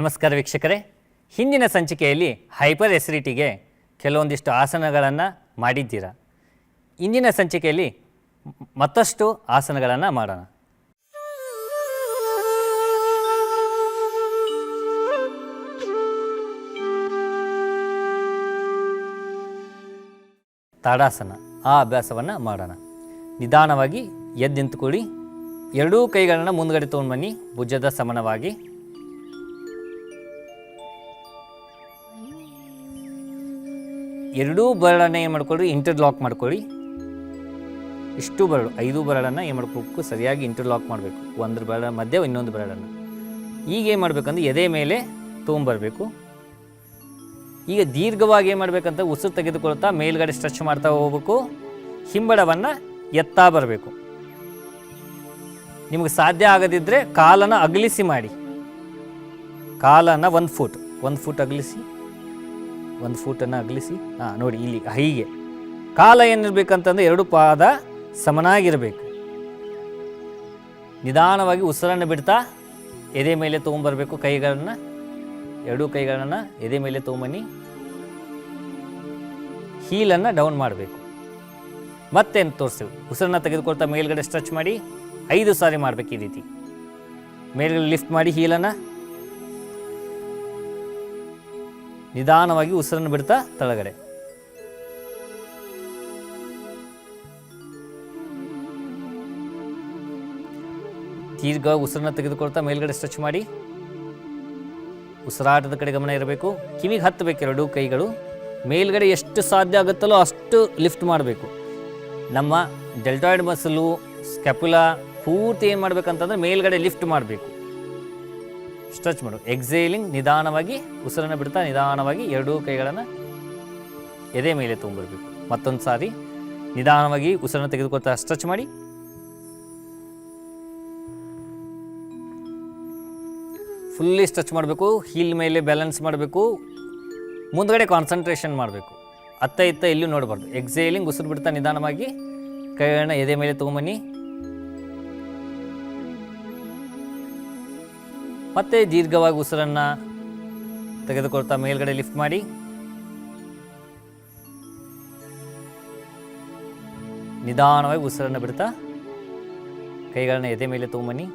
ನಮಸ್ಕಾರ ವೀಕ್ಷಕರೇ, ಹಿಂದಿನ ಸಂಚಿಕೆಯಲ್ಲಿ ಹೈಪರ್ ಎಸಿಡಿಟಿಗೆ ಕೆಲವೊಂದಿಷ್ಟು ಆಸನಗಳನ್ನು ಮಾಡಿದ್ದೀರಾ. ಇಂದಿನ ಸಂಚಿಕೆಯಲ್ಲಿ ಮತ್ತಷ್ಟು ಆಸನಗಳನ್ನು ಮಾಡೋಣ. ತಾಡಾಸನ, ಆ ಅಭ್ಯಾಸವನ್ನು ಮಾಡೋಣ. ನಿಧಾನವಾಗಿ ಎದ್ದು ನಿಂತುಕೊಳ್ಳಿ. ಎರಡೂ ಕೈಗಳನ್ನು ಮುಂದ್ಗಡೆ ತೊಗೊಂಡು ಬನ್ನಿ, ಭುಜದ ಸಮಾನವಾಗಿ. ಎರಡೂ ಬೆರಳನ್ನು ಏನು ಮಾಡ್ಕೊಳ್ಳಿ, ಇಂಟರ್ಲಾಕ್ ಮಾಡ್ಕೊಳ್ಳಿ. ಇಷ್ಟು ಬೆರಳು, 5 ಬೆರಳನ್ನು ಏನು ಮಾಡ್ಬೇಕು, ಸರಿಯಾಗಿ ಇಂಟರ್ಲಾಕ್ ಮಾಡಬೇಕು. ಒಂದು ಬೆರಳ ಮಧ್ಯೆ ಇನ್ನೊಂದು ಬೆರಳನ್ನು. ಈಗ ಏನು ಮಾಡಬೇಕಂದ್ರೆ ಎದೆ ಮೇಲೆ ತೊಗೊಂಬರಬೇಕು. ಈಗ ದೀರ್ಘವಾಗಿ ಏನು ಮಾಡಬೇಕಂತ ಉಸಿರು ತೆಗೆದುಕೊಳ್ತಾ ಮೇಲ್ಗಡೆ ಸ್ಟ್ರೆಚ್ ಮಾಡ್ತಾ ಹೋಗ್ಬೇಕು. ಹಿಂಬಡವನ್ನು ಎತ್ತಾ ಬರಬೇಕು. ನಿಮಗೆ ಸಾಧ್ಯ ಆಗದಿದ್ದರೆ ಕಾಲನ್ನು ಅಗಲಿಸಿ ಮಾಡಿ. ಕಾಲನ್ನು ಒಂದು ಫೂಟ್ ಅಗಲಿಸಿ, 1 ಫೂಟನ್ನು ಅಗಲಿಸಿ. ನೋಡಿ ಇಲ್ಲಿ ಹೀಗೆ ಕಾಲ ಏನಿರಬೇಕಂತಂದ್ರೆ 2 ಪಾದ ಸಮನಾಗಿರಬೇಕು. ನಿಧಾನವಾಗಿ ಉಸಿರನ್ನು ಬಿಡ್ತಾ ಎದೆ ಮೇಲೆ ತೊಗೊಂಬರ್ಬೇಕು. ಕೈಗಳನ್ನು, 2 ಕೈಗಳನ್ನು ಎದೆ ಮೇಲೆ ತೊಗೊಂಬನ್ನಿ. ಹೀಲನ್ನು ಡೌನ್ ಮಾಡಬೇಕು. ಮತ್ತೇನು ತೋರಿಸ್ತೀವಿ, ಉಸಿರನ್ನು ತೆಗೆದುಕೊಳ್ತಾ ಮೇಲ್ಗಡೆ ಸ್ಟ್ರೆಚ್ ಮಾಡಿ 5 ಸಾರಿ ಮಾಡಬೇಕು. ಈ ರೀತಿ ಮೇಲ್ಗಡೆ ಲಿಫ್ಟ್ ಮಾಡಿ ಹೀಲನ್ನು. ನಿಧಾನವಾಗಿ ಉಸಿರನ್ನು ಬಿಡ್ತಾ ತಳಗಡೆ. ದೀರ್ಘವಾಗಿ ಉಸಿರನ್ನು ತೆಗೆದುಕೊಳ್ತಾ ಮೇಲ್ಗಡೆ ಸ್ಟ್ರೆಚ್ ಮಾಡಿ. ಉಸಿರಾಟದ ಕಡೆ ಗಮನ ಇರಬೇಕು. ಕಿವಿಗೆ ಹತ್ತಬೇಕು 2 ಕೈಗಳು. ಮೇಲ್ಗಡೆ ಎಷ್ಟು ಸಾಧ್ಯ ಆಗುತ್ತಲ್ಲೋ ಅಷ್ಟು ಲಿಫ್ಟ್ ಮಾಡಬೇಕು. ನಮ್ಮ ಡೆಲ್ಟಾಯ್ಡ್ ಮಸಲು, ಸ್ಕ್ಯಾಪುಲಾ ಪೂರ್ತಿ ಏನು ಮಾಡಬೇಕಂತಂದ್ರೆ ಮೇಲ್ಗಡೆ ಲಿಫ್ಟ್ ಮಾಡಬೇಕು. ಸ್ಟ್ರೆಚ್ ಮಾಡು. ಎಕ್ಸೇಲಿಂಗ್, ನಿಧಾನವಾಗಿ ಉಸಿರನ್ನು ಬಿಡ್ತಾ ನಿಧಾನವಾಗಿ 2 ಕೈಗಳನ್ನು ಎದೆ ಮೇಲೆ ತೊಗೊಂಬರ್ಬೇಕು. ಮತ್ತೊಂದು ಸಾರಿ ನಿಧಾನವಾಗಿ ಉಸಿರನ್ನು ತೆಗೆದುಕೊಳ್ತಾ ಸ್ಟ್ರೆಚ್ ಮಾಡಿ. ಫುಲ್ಲಿ ಸ್ಟ್ರೆಚ್ ಮಾಡಬೇಕು. ಹೀಲ್ ಮೇಲೆ ಬ್ಯಾಲೆನ್ಸ್ ಮಾಡಬೇಕು. ಮುಂದ್ಗಡೆ ಕಾನ್ಸಂಟ್ರೇಷನ್ ಮಾಡಬೇಕು. ಅತ್ತ ಇತ್ತ ಎಲ್ಲೂ ನೋಡಬಾರ್ದು. ಎಕ್ಸೇಲಿಂಗ್, ಉಸಿರು ಬಿಡ್ತಾ ನಿಧಾನವಾಗಿ ಕೈಗಳನ್ನ ಎದೆ ಮೇಲೆ ತೊಗೊಂಬನ್ನಿ. ಮತ್ತೆ ದೀರ್ಘವಾಗಿ ಉಸಿರನ್ನು ತೆಗೆದುಕೊಳ್ತಾ ಮೇಲ್ಗಡೆ ಲಿಫ್ಟ್ ಮಾಡಿ. ನಿಧಾನವಾಗಿ ಉಸಿರನ್ನು ಬಿಡ್ತಾ ಕೈಗಳನ್ನ ಎದೆ ಮೇಲೆ ತೊಗೊಂಬನ್ನಿ.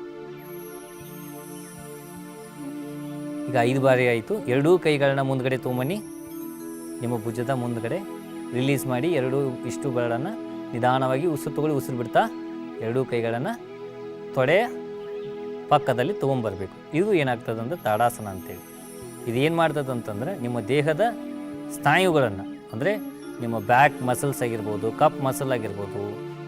ಈಗ 5 ಬಾರಿ ಆಯಿತು. 2 ಕೈಗಳನ್ನ ಮುಂದ್ಗಡೆ ತೊಗೊಂಬನ್ನಿ. ನಿಮ್ಮ ಭುಜದ ಮುಂದ್ಗಡೆ ರಿಲೀಸ್ ಮಾಡಿ. 2 ಇಷ್ಟು ಬೆರಳನ್ನು ನಿಧಾನವಾಗಿ ಉಸಿರು ತಗೊಳ್ಳಿ. ಉಸಿರು ಬಿಡ್ತಾ 2 ಕೈಗಳನ್ನು ತೊಡೆಯ ಪಕ್ಕದಲ್ಲಿ ತೊಗೊಂಬರ್ಬೇಕು. ಇದು ಏನಾಗ್ತದೆ ಅಂದರೆ ತಾಡಾಸನ ಅಂತೇಳಿ. ಇದು ಏನು ಮಾಡ್ತದೆ ಅಂತಂದರೆ ನಿಮ್ಮ ದೇಹದ ಸ್ನಾಯುಗಳನ್ನು, ಅಂದರೆ ನಿಮ್ಮ ಬ್ಯಾಕ್ ಮಸಲ್ಸ್ ಆಗಿರ್ಬೋದು, ಕಪ್ ಮಸಲ್ ಆಗಿರ್ಬೋದು,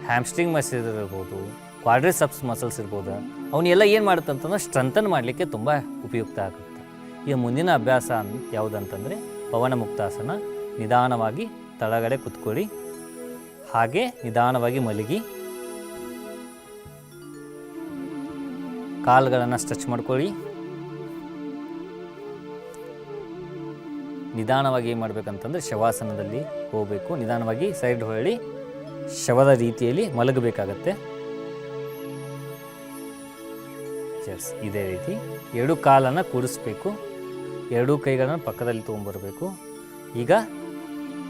ಹ್ಯಾಮ್ಸ್ಟ್ರಿಂಗ್ ಮಸಲ್ ಇರ್ಬೋದು, ಕ್ವಾಡ್ರಿಸೆಪ್ಸ್ ಮಸಲ್ಸ್ ಇರ್ಬೋದು, ಅವನ್ನೆಲ್ಲ ಏನು ಮಾಡುತ್ತೆ ಅಂತಂದ್ರೆ ಸ್ಟ್ರೆಂಥನ್ ಮಾಡಲಿಕ್ಕೆ ತುಂಬ ಉಪಯುಕ್ತ ಆಗುತ್ತೆ. ಈಗ ಮುಂದಿನ ಅಭ್ಯಾಸ ಯಾವುದಂತಂದರೆ ಪವನ ಮುಕ್ತಾಸನ. ನಿಧಾನವಾಗಿ ತಳಗಡೆ ಕುತ್ಕೊಳ್ಳಿ. ಹಾಗೆ ನಿಧಾನವಾಗಿ ಮಲಗಿ. ಕಾಲುಗಳನ್ನು ಸ್ಟ್ರೆಚ್ ಮಾಡ್ಕೊಳ್ಳಿ. ನಿಧಾನವಾಗಿ ಏನು ಮಾಡಬೇಕಂತಂದರೆ ಶವಾಸನದಲ್ಲಿ ಹೋಗಬೇಕು. ನಿಧಾನವಾಗಿ ಸೈಡ್ ಹೊಳ್ಳಿ ಶವದ ರೀತಿಯಲ್ಲಿ ಮಲಗಬೇಕಾಗತ್ತೆ. ಇದೇ ರೀತಿ 2 ಕಾಲನ್ನು ಕೂಡಿಸ್ಬೇಕು. 2 ಕೈಗಳನ್ನು ಪಕ್ಕದಲ್ಲಿ ತೊಗೊಂಬರ್ಬೇಕು. ಈಗ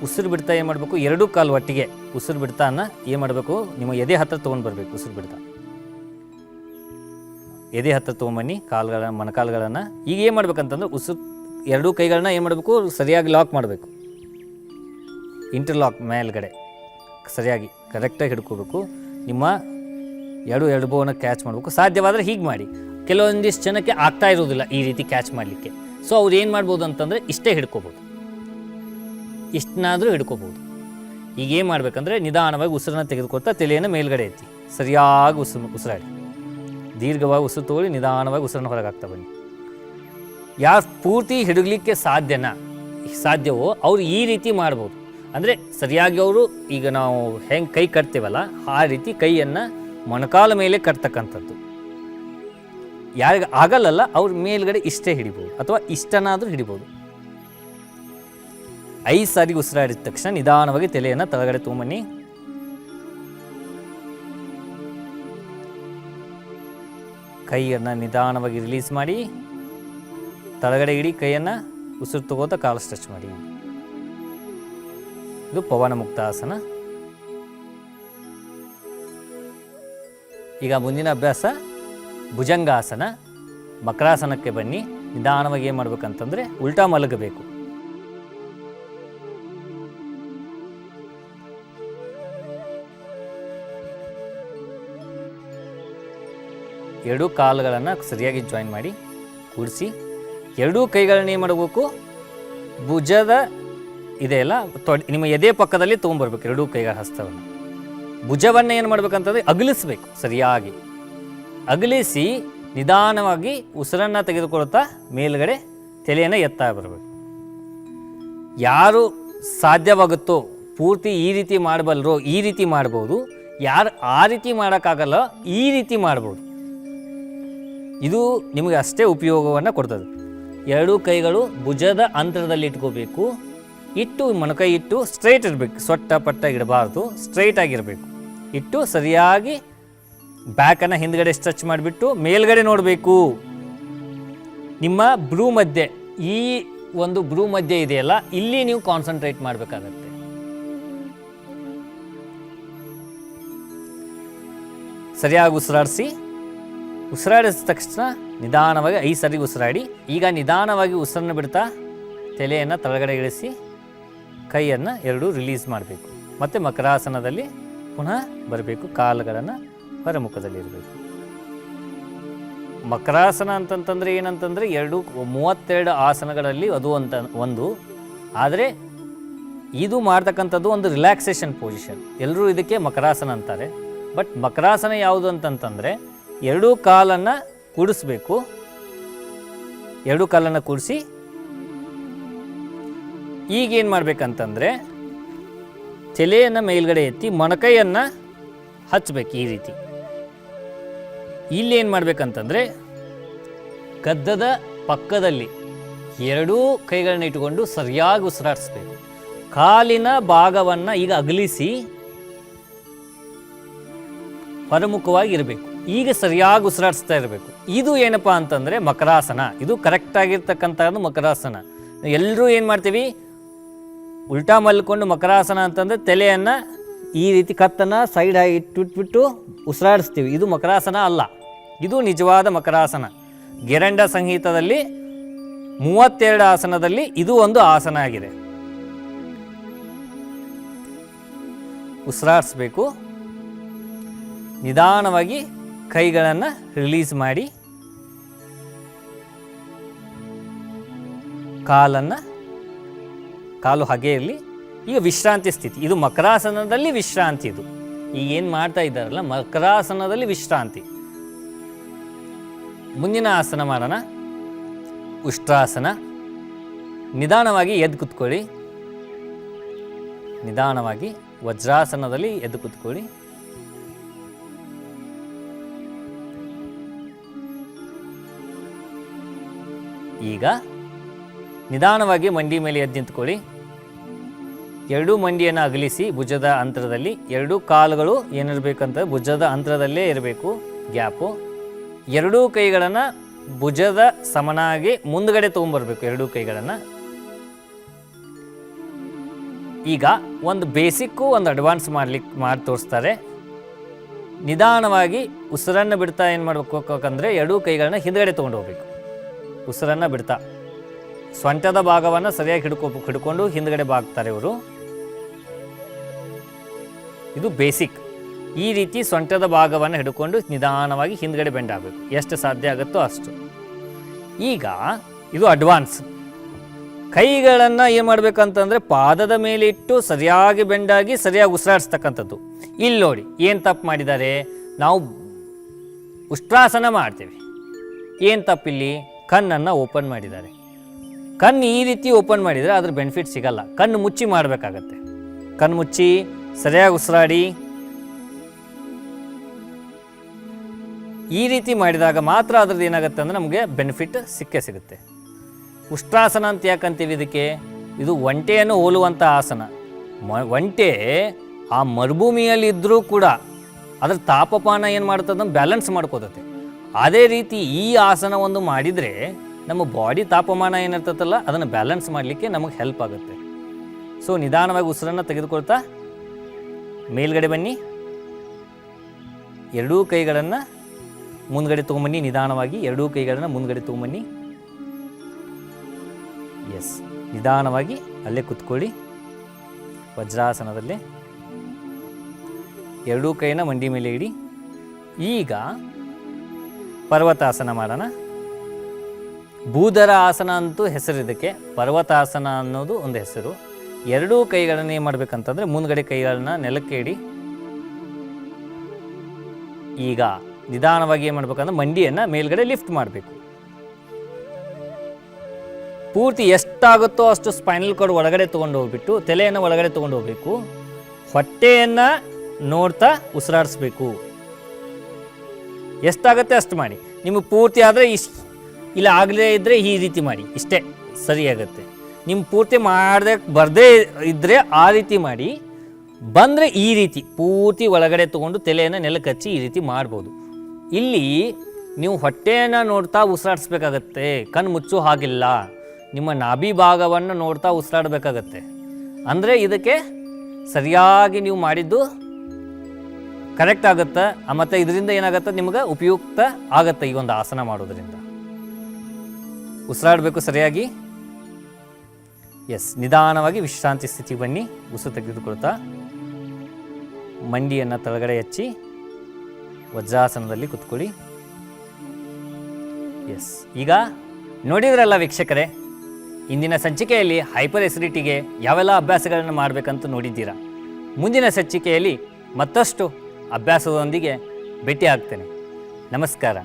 ಉಸಿರು ಬಿಡ್ತಾ ಏನು ಮಾಡಬೇಕು, 2 ಕಾಲು ಒಟ್ಟಿಗೆ ಉಸಿರು ಬಿಡ್ತಾ ಏನು ಮಾಡಬೇಕು, ನಿಮ್ಮ ಎದೆ ಹತ್ತಿರ ತೊಗೊಂಡು ಬರಬೇಕು. ಉಸಿರು ಬಿಡ್ತಾ ಎದೆ ಹತ್ತಿರ ತೊಗೊಂಬನ್ನಿ. ಮೊಣಕಾಲುಗಳನ್ನು ಈಗ ಏನು ಮಾಡ್ಬೇಕಂತಂದ್ರೆ ಉಸಿರು 2 ಕೈಗಳನ್ನ ಏನು ಮಾಡಬೇಕು, ಸರಿಯಾಗಿ ಲಾಕ್ ಮಾಡಬೇಕು. ಇಂಟರ್ಲಾಕ್ ಮೇಲ್ಗಡೆ ಸರಿಯಾಗಿ ಕರೆಕ್ಟಾಗಿ ಹಿಡ್ಕೋಬೇಕು. ನಿಮ್ಮ ಎಡಬೋವನ್ನು ಕ್ಯಾಚ್ ಮಾಡಬೇಕು. ಸಾಧ್ಯವಾದರೆ ಹೀಗೆ ಮಾಡಿ. ಕೆಲವೊಂದಿಷ್ಟು ಜನಕ್ಕೆ ಆಗ್ತಾ ಇರೋದಿಲ್ಲ ಈ ರೀತಿ ಕ್ಯಾಚ್ ಮಾಡಲಿಕ್ಕೆ. ಸೊ ಅವ್ರು ಏನು ಮಾಡ್ಬೋದು ಅಂತಂದರೆ ಇಷ್ಟೇ ಹಿಡ್ಕೋಬೋದು, ಇಷ್ಟನ್ನಾದರೂ ಹಿಡ್ಕೋಬೋದು. ಈಗ ಏನು ಮಾಡಬೇಕಂದ್ರೆ ನಿಧಾನವಾಗಿ ಉಸಿರನ್ನು ತೆಗೆದುಕೊಳ್ತಾ ತಲೆಯನ್ನು ಮೇಲ್ಗಡೆ ಎತ್ತಿ ಸರಿಯಾಗಿ ಉಸಿರಾಡಿ. ದೀರ್ಘವಾಗಿ ಉಸಿರು ತಗೊಳ್ಳಿ. ನಿಧಾನವಾಗಿ ಉಸಿರನ್ನು ಹೊರಗೆ ಹಾಕ್ತಾ ಬನ್ನಿ. ಯಾರು ಪೂರ್ತಿ ಹಿಡಗಲಿಕ್ಕೆ ಸಾಧ್ಯವೋ ಅವರು ಈ ರೀತಿ ಮಾಡ್ಬೋದು. ಅಂದರೆ ಸರಿಯಾಗಿ ಅವರು ಈಗ ನಾವು ಹೆಂಗೆ ಕೈ ಕಟ್ತೇವಲ್ಲ ಆ ರೀತಿ ಕೈಯನ್ನು ಮೊಣಕಾಲ ಮೇಲೆ ಕಟ್ತಕ್ಕಂಥದ್ದು. ಯಾರಿಗೆ ಆಗಲ್ಲಲ್ಲ ಅವ್ರ ಮೇಲ್ಗಡೆ ಇಷ್ಟೇ ಹಿಡಿಬೋದು, ಅಥವಾ ಇಷ್ಟನಾದರೂ ಹಿಡಿಬೋದು. 5 ಸಾರಿ ಉಸಿರಾಡಿದ ತಕ್ಷಣ ನಿಧಾನವಾಗಿ ತಲೆಯನ್ನು ತಳಗಡೆ ತೊಗೊಂಬನ್ನಿ. ಕೈಯನ್ನು ನಿಧಾನವಾಗಿ ರಿಲೀಸ್ ಮಾಡಿ. ತಳಗಡೆ ಇಡಿ, ಕೈಯನ್ನು ಉಸಿರು ತಗೋತಾ ಕಾಲು ಸ್ಟ್ರೆಚ್ ಮಾಡಿ. ಇದು ಪವನ ಮುಕ್ತಾಸನ. ಈಗ ಮುಂದಿನ ಅಭ್ಯಾಸ ಭುಜಂಗಾಸನ. ಮಕರಾಸನಕ್ಕೆ ಬನ್ನಿ. ನಿಧಾನವಾಗಿ ಏನು ಮಾಡ್ಬೇಕಂತಂದರೆ ಉಲ್ಟಾ ಮಲಗಬೇಕು. ಎರಡೂ ಕಾಲುಗಳನ್ನು ಸರಿಯಾಗಿ ಜಾಯಿನ್ ಮಾಡಿ ಕೂಡಿಸಿ, ಎರಡೂ ಕೈಗಳನ್ನ ಏನು ಮಾಡಬೇಕು, ಭುಜದ ಇದೆಯಲ್ಲ ನಿಮ್ಮ ಎದೆ ಪಕ್ಕದಲ್ಲಿ ತೊಗೊಂಬರ್ಬೇಕು. ಎರಡೂ ಕೈಗಳ ಹಸ್ತವನ್ನು, ಭುಜವನ್ನು ಏನು ಮಾಡ್ಬೇಕಂತಂದರೆ ಅಗಲಿಸ್ಬೇಕು. ಸರಿಯಾಗಿ ಅಗಲಿಸಿ ನಿಧಾನವಾಗಿ ಉಸಿರನ್ನು ತೆಗೆದುಕೊಳ್ತಾ ಮೇಲುಗಡೆ ತಲೆಯನ್ನು ಎತ್ತಾ ಬರಬೇಕು. ಯಾರು ಸಾಧ್ಯವಾಗುತ್ತೋ ಪೂರ್ತಿ ಈ ರೀತಿ ಮಾಡಬಲ್ಲರೋ ಈ ರೀತಿ ಮಾಡ್ಬೋದು. ಯಾರು ಆ ರೀತಿ ಮಾಡೋಕ್ಕಾಗಲ್ಲ ಈ ರೀತಿ ಮಾಡ್ಬೋದು. ಇದು ನಿಮಗೆ ಅಷ್ಟೇ ಉಪಯೋಗವನ್ನು ಕೊಡ್ತದೆ. ಎರಡೂ ಕೈಗಳು ಭುಜದ ಅಂತರದಲ್ಲಿ ಇಟ್ಕೋಬೇಕು. ಇಟ್ಟು ಮೊಣಕೈ ಇಟ್ಟು ಸ್ಟ್ರೈಟ್ ಇರಬೇಕು. ಸೊಟ್ಟ ಪಟ್ಟ ಇಡಬಾರ್ದು, ಸ್ಟ್ರೈಟ್ ಆಗಿರಬೇಕು. ಇಟ್ಟು ಸರಿಯಾಗಿ ಬ್ಯಾಕನ್ನು ಹಿಂದ್ಗಡೆ ಸ್ಟ್ರೆಚ್ ಮಾಡಿಬಿಟ್ಟು ಮೇಲ್ಗಡೆ ನೋಡಬೇಕು. ನಿಮ್ಮ ಬ್ರೂ ಮಧ್ಯೆ, ಈ ಒಂದು ಬ್ರೂ ಮಧ್ಯೆ ಇದೆಯಲ್ಲ, ಇಲ್ಲಿ ನೀವು ಕಾನ್ಸಂಟ್ರೇಟ್ ಮಾಡಬೇಕಾಗತ್ತೆ. ಸರಿಯಾಗಿ ಉಸಿರಾಡಿಸಿ. ಉಸಿರಾಡಿದ ತಕ್ಷಣ ನಿಧಾನವಾಗಿ 5 ಸರಿ ಉಸಿರಾಡಿ. ಈಗ ನಿಧಾನವಾಗಿ ಉಸಿರನ್ನು ಬಿಡ್ತಾ ತಲೆಯನ್ನು ತಳಗಡೆ ಇಳಿಸಿ ಕೈಯನ್ನು ಎರಡೂ ರಿಲೀಸ್ ಮಾಡಬೇಕು. ಮತ್ತು ಮಕರಾಸನದಲ್ಲಿ ಪುನಃ ಬರಬೇಕು. ಕಾಲುಗಳನ್ನು ಹೊರಮುಖದಲ್ಲಿ ಇರಬೇಕು. ಮಕರಾಸನ ಅಂತಂತಂದರೆ ಏನಂತಂದರೆ 32 ಆಸನಗಳಲ್ಲಿ ಅದು ಒಂದು. ಆದರೆ ಇದು ಮಾಡ್ತಕ್ಕಂಥದ್ದು ಒಂದು ರಿಲ್ಯಾಕ್ಸೇಷನ್ ಪೊಸಿಷನ್. ಎಲ್ಲರೂ ಇದಕ್ಕೆ ಮಕರಾಸನ ಅಂತಾರೆ. ಬಟ್ ಮಕರಾಸನ ಯಾವುದು ಅಂತಂತಂದರೆ ಎರಡೂ ಕಾಲನ್ನು ಕೂಡಿಸ್ಬೇಕು. ಎರಡೂ ಕಾಲನ್ನು ಕೂಡಿಸಿ ಈಗೇನು ಮಾಡಬೇಕಂತಂದರೆ ತಲೆಯನ್ನು ಮೇಲ್ಗಡೆ ಎತ್ತಿ ಮೊಣಕೈಯನ್ನು ಹಚ್ಚಬೇಕು. ಈ ರೀತಿ ಇಲ್ಲೇನು ಮಾಡಬೇಕಂತಂದರೆ ಗದ್ದದ ಪಕ್ಕದಲ್ಲಿ ಎರಡೂ ಕೈಗಳನ್ನ ಇಟ್ಟುಕೊಂಡು ಸರಿಯಾಗಿ ಉಸಿರಾಡಿಸ್ಬೇಕು. ಕಾಲಿನ ಭಾಗವನ್ನು ಈಗ ಅಗಲಿಸಿ ಹೊರಮುಖವಾಗಿ ಇರಬೇಕು. ಈಗ ಸರಿಯಾಗಿ ಉಸಿರಾಡಿಸ್ತಾ ಇರಬೇಕು. ಇದು ಏನಪ್ಪ ಅಂತಂದರೆ ಮಕರಾಸನ. ಇದು ಕರೆಕ್ಟಾಗಿರ್ತಕ್ಕಂಥದ್ದು ಮಕರಾಸನ. ಎಲ್ಲರೂ ಏನು ಮಾಡ್ತೀವಿ, ಉಲ್ಟಾ ಮಲ್ಕೊಂಡು ಮಕರಾಸನ ಅಂತಂದರೆ ತಲೆಯನ್ನು ಈ ರೀತಿ ಕತ್ತನ್ನು ಸೈಡ್ ಆಗಿ ಇಟ್ಬಿಟ್ಟು ಉಸಿರಾಡಿಸ್ತೀವಿ. ಇದು ಮಕರಾಸನ ಅಲ್ಲ, ಇದು ನಿಜವಾದ ಮಕರಾಸನ. ಗೆರಂಡ ಸಂಹಿತದಲ್ಲಿ 32 ಆಸನದಲ್ಲಿ ಇದು ಒಂದು ಆಸನ ಆಗಿದೆ. ಉಸಿರಾಡಿಸ್ಬೇಕು. ನಿಧಾನವಾಗಿ ಕೈಗಳನ್ನು ರಿಲೀಸ್ ಮಾಡಿ ಕಾಲು ಹಾಗೆ ಇರಲಿ. ಈಗ ವಿಶ್ರಾಂತಿ ಸ್ಥಿತಿ. ಇದು ಮಕರಾಸನದಲ್ಲಿ ವಿಶ್ರಾಂತಿ. ಇದು ಈಗ ಏನು ಮಾಡ್ತಾ ಇದ್ದಾರಲ್ಲ ಮಕರಾಸನದಲ್ಲಿ ವಿಶ್ರಾಂತಿ. ಮುಂದಿನ ಆಸನ ಮಾಡೋಣ, ಉಷ್ಟ್ರಾಸನ. ನಿಧಾನವಾಗಿ ಎದ್ದು ಕೂತ್ಕೊಳ್ಳಿ. ನಿಧಾನವಾಗಿ ವಜ್ರಾಸನದಲ್ಲಿ ಎದ್ದು ಕೂತ್ಕೊಳ್ಳಿ. ಈಗ ನಿಧಾನವಾಗಿ ಮಂಡಿ ಮೇಲೆ ಎದ್ದು ನಿಂತ್ಕೊಳ್ಳಿ. ಎರಡೂ ಮಂಡಿಯನ್ನು ಅಗಲಿಸಿ ಭುಜದ ಅಂತರದಲ್ಲಿ. ಎರಡೂ ಕಾಲುಗಳು ಏನಿರಬೇಕಂತ ಭುಜದ ಅಂತರದಲ್ಲೇ ಇರಬೇಕು, ಗ್ಯಾಪು. ಎರಡೂ ಕೈಗಳನ್ನು ಭುಜದ ಸಮನಾಗಿ ಮುಂದ್ಗಡೆ ತೊಗೊಂಬರ್ಬೇಕು. ಎರಡೂ ಕೈಗಳನ್ನು. ಈಗ ಒಂದು ಬೇಸಿಕ್ಕು ಒಂದು ಅಡ್ವಾನ್ಸ್ ಮಾಡಿ ತೋರಿಸ್ತಾರೆ. ನಿಧಾನವಾಗಿ ಉಸಿರನ್ನು ಬಿಡ್ತಾ ಏನು ಮಾಡಬೇಕಂದ್ರೆ ಎರಡೂ ಕೈಗಳನ್ನ ಹಿಂದ್ಗಡೆ ತೊಗೊಂಡು ಹೋಗ್ಬೇಕು. ಉಸಿರನ್ನು ಬಿಡ್ತಾ ಸೊಂಟದ ಭಾಗವನ್ನು ಸರಿಯಾಗಿ ಹಿಡ್ಕೊಂಡು ಹಿಂದ್ಗಡೆ ಬಾಗ್ತಾರೆ ಇವರು. ಇದು ಬೇಸಿಕ್. ಈ ರೀತಿ ಸೊಂಟದ ಭಾಗವನ್ನು ಹಿಡ್ಕೊಂಡು ನಿಧಾನವಾಗಿ ಹಿಂದ್ಗಡೆ ಬೆಂಡ್ ಆಗಬೇಕು. ಎಷ್ಟು ಸಾಧ್ಯ ಆಗುತ್ತೋ ಅಷ್ಟು. ಈಗ ಇದು ಅಡ್ವಾನ್ಸ್. ಕೈಗಳನ್ನು ಏನು ಮಾಡಬೇಕಂತಂದರೆ ಪಾದದ ಮೇಲೆ ಇಟ್ಟು ಸರಿಯಾಗಿ ಬೆಂಡಾಗಿ ಸರಿಯಾಗಿ ಉಸಿರಾಡಿಸ್ತಕ್ಕಂಥದ್ದು. ಇಲ್ಲಿ ನೋಡಿ ಏನು ತಪ್ಪು ಮಾಡಿದ್ದಾರೆ. ನಾವು ಉಷ್ಟ್ರಾಸನ ಮಾಡ್ತೀವಿ, ಏನು ತಪ್ಪಿಲ್ಲಿ, ಕಣ್ಣನ್ನು ಓಪನ್ ಮಾಡಿದ್ದಾರೆ. ಕಣ್ಣು ಈ ರೀತಿ ಓಪನ್ ಮಾಡಿದರೆ ಅದ್ರ ಬೆನಿಫಿಟ್ ಸಿಗಲ್ಲ. ಕಣ್ಣು ಮುಚ್ಚಿ ಮಾಡಬೇಕಾಗತ್ತೆ. ಕಣ್ಣು ಮುಚ್ಚಿ ಸರಿಯಾಗಿ ಉಸಿರಾಡಿ. ಈ ರೀತಿ ಮಾಡಿದಾಗ ಮಾತ್ರ ಅದ್ರದ್ದು ಏನಾಗುತ್ತೆ ಅಂದರೆ ನಮಗೆ ಬೆನಿಫಿಟ್ ಸಿಕ್ಕೇ ಸಿಗುತ್ತೆ. ಉಷ್ಟ್ರಾಸನ ಅಂತ ಯಾಕಂತೀವಿ ಇದಕ್ಕೆ? ಇದು ಒಂಟೆಯನ್ನು ಹೋಲುವಂಥ ಆಸನ. ಒಂಟೆ ಆ ಮರುಭೂಮಿಯಲ್ಲಿ ಇದ್ದರೂ ಕೂಡ ಅದ್ರ ತಾಪಮಾನ ಏನು ಮಾಡ್ತದೆ, ಬ್ಯಾಲೆನ್ಸ್ ಮಾಡ್ಕೋತೈತೆ. ಅದೇ ರೀತಿ ಈ ಆಸನ ಒಂದು ಮಾಡಿದರೆ ನಮ್ಮ ಬಾಡಿ ತಾಪಮಾನ ಏನಿರ್ತೈತಲ್ಲ ಅದನ್ನು ಬ್ಯಾಲೆನ್ಸ್ ಮಾಡಲಿಕ್ಕೆ ನಮಗೆ ಹೆಲ್ಪ್ ಆಗುತ್ತೆ. ಸೊ ನಿಧಾನವಾಗಿ ಉಸಿರನ್ನು ತೆಗೆದುಕೊಳ್ತಾ ಮೇಲ್ಗಡೆ ಬನ್ನಿ. ಎರಡೂ ಕೈಗಳನ್ನು ಮುಂದ್ಗಡೆ ತೊಗೊಂಬನ್ನಿ. ನಿಧಾನವಾಗಿ ಎರಡೂ ಕೈಗಳನ್ನು ಮುಂದ್ಗಡೆ ತೊಗೊಂಬನ್ನಿ. ಎಸ್, ನಿಧಾನವಾಗಿ ಅಲ್ಲೇ ಕುತ್ಕೊಳ್ಳಿ ವಜ್ರಾಸನದಲ್ಲೇ. ಎರಡೂ ಕೈನ ಮಂಡಿ ಮೇಲೆ ಇಡಿ. ಈಗ ಪರ್ವತಾಸನ ಮಾಡೋಣ. ಭೂಧರ ಆಸನ ಅಂತೂ ಹೆಸರಿದಕ್ಕೆ, ಪರ್ವತಾಸನ ಅನ್ನೋದು ಒಂದು ಹೆಸರು. ಎರಡೂ ಕೈಗಳನ್ನು ಏನು ಮಾಡಬೇಕಂತಂದರೆ ಮುಂದ್ಗಡೆ ಕೈಗಳನ್ನ ನೆಲಕ್ಕೆ ಇಡಿ. ಈಗ ನಿಧಾನವಾಗಿ ಏನು ಮಾಡ್ಬೇಕಂದ್ರೆ ಮಂಡಿಯನ್ನು ಮೇಲ್ಗಡೆ ಲಿಫ್ಟ್ ಮಾಡಬೇಕು. ಪೂರ್ತಿ ಎಷ್ಟಾಗುತ್ತೋ ಅಷ್ಟು ಸ್ಪೈನಲ್ ಕಾರ್ಡ್ ಒಳಗಡೆ ತೊಗೊಂಡು ಹೋಗ್ಬಿಟ್ಟು ತಲೆಯನ್ನು ಒಳಗಡೆ ತೊಗೊಂಡು ಹೋಗಬೇಕು. ಹೊಟ್ಟೆಯನ್ನು ನೋಡ್ತಾ ಉಸಿರಾಡಿಸ್ಬೇಕು. ಎಷ್ಟಾಗುತ್ತೆ ಅಷ್ಟು ಮಾಡಿ. ನಿಮಗೆ ಪೂರ್ತಿ ಆದರೆ ಇಲ್ಲ ಆಗಲೇ ಇದ್ದರೆ ಈ ರೀತಿ ಮಾಡಿ, ಇಷ್ಟೇ ಸರಿಯಾಗುತ್ತೆ. ನಿಮ್ಮ ಪೂರ್ತಿ ಬರದೇ ಇದ್ದರೆ ಆ ರೀತಿ ಮಾಡಿ. ಬಂದರೆ ಈ ರೀತಿ ಪೂರ್ತಿ ಒಳಗಡೆ ತೊಗೊಂಡು ತಲೆಯನ್ನು ನೆಲಕ್ಕೆ ಹಚ್ಚಿ ಈ ರೀತಿ ಮಾಡ್ಬೋದು. ಇಲ್ಲಿ ನೀವು ಹೊಟ್ಟೆಯನ್ನು ನೋಡ್ತಾ ಉಸಿರಾಡಿಸ್ಬೇಕಾಗತ್ತೆ, ಕಣ್ಣು ಮುಚ್ಚೋ ಹಾಗಿಲ್ಲ. ನಿಮ್ಮ ನಾಭಿ ಭಾಗವನ್ನು ನೋಡ್ತಾ ಉಸಿರಾಡಬೇಕಾಗತ್ತೆ. ಅಂದರೆ ಇದಕ್ಕೆ ಸರಿಯಾಗಿ ನೀವು ಮಾಡಿದ್ದು ಕರೆಕ್ಟ್ ಆಗುತ್ತೆ. ಮತ್ತು ಇದರಿಂದ ಏನಾಗುತ್ತೆ, ನಿಮ್ಗೆ ಉಪಯುಕ್ತ ಆಗುತ್ತೆ ಈ ಒಂದು ಆಸನ ಮಾಡೋದ್ರಿಂದ. ಉಸಿರಾಡಬೇಕು ಸರಿಯಾಗಿ. ಎಸ್, ನಿಧಾನವಾಗಿ ವಿಶ್ರಾಂತಿ ಸ್ಥಿತಿ ಬನ್ನಿ. ಉಸಿರು ತೆಗೆದುಕೊಳ್ತಾ ಮಂಡಿಯನ್ನು ತಳಗಡೆ ಹಚ್ಚಿ ವಜ್ರಾಸನದಲ್ಲಿ ಕುತ್ಕೊಳ್ಳಿ. ಎಸ್, ಈಗ ನೋಡಿದ್ರಲ್ಲ ವೀಕ್ಷಕರೇ, ಇಂದಿನ ಸಂಚಿಕೆಯಲ್ಲಿ ಹೈಪರ್ ಎಸಿಡಿಟಿಗೆ ಯಾವೆಲ್ಲ ಅಭ್ಯಾಸಗಳನ್ನು ಮಾಡಬೇಕಂತ ನೋಡಿದ್ದೀರಾ. ಮುಂದಿನ ಸಂಚಿಕೆಯಲ್ಲಿ ಮತ್ತಷ್ಟು ಅಭ್ಯಾಸದೊಂದಿಗೆ ಭೇಟಿ ಆಗ್ತೇನೆ. ನಮಸ್ಕಾರ.